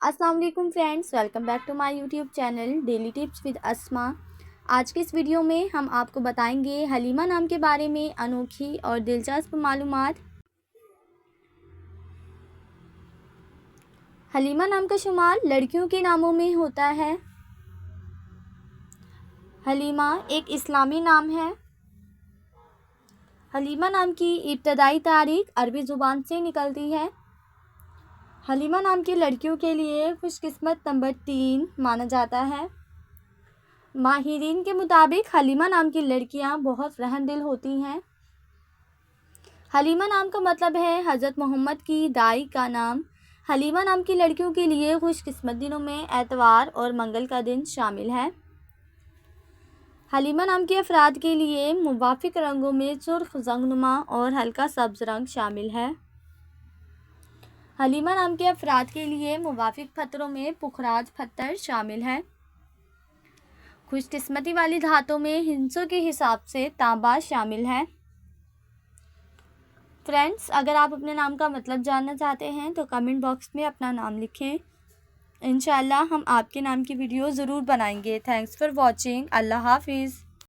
अस्सलाम वालेकुम friends, welcome back to my YouTube channel daily tips with Asma. आज की इस वीडियो में हम आपको बताएंगे हलीमा नाम के बारे में अनोखी और दिलचस्प मालूमात। हलीमा नाम का शुमार लड़कियों के नामों में होता है। हलीमा एक इस्लामी नाम है। हलीमा नाम की इब्तदाई तारीख अरबी ज़ुबान से निकलती है। हलीमा नाम की लड़कियों के लिए खुशकिस्मत नंबर 3 माना जाता है। माहिरीन के मुताबिक हलीमा नाम की लड़कियां बहुत रहमदिल होती हैं। हलीमा नाम का मतलब है हज़रत मोहम्मद की दाई का नाम। हलीमा नाम की लड़कियों के लिए खुशकिस्मत दिनों में एतवार और मंगल का दिन शामिल है। हलीमा नाम के अफराद के लिए मुवाफिक रंगों में सुर्ख, जंगनुमा और हल्का सब्ज़ रंग शामिल है। हलीमा नाम के अफराद के लिए मुवाफिक पत्थरों में पुखराज पत्थर शामिल है। खुशकिस्मती वाली धातों में हिंसों के हिसाब से तांबा शामिल है। फ्रेंड्स, अगर आप अपने नाम का मतलब जानना चाहते हैं तो कमेंट बॉक्स में अपना नाम लिखें। इंशाल्लाह हम आपके नाम की वीडियो ज़रूर बनाएंगे। Thanks for watching. अल्लाह हाफिज़।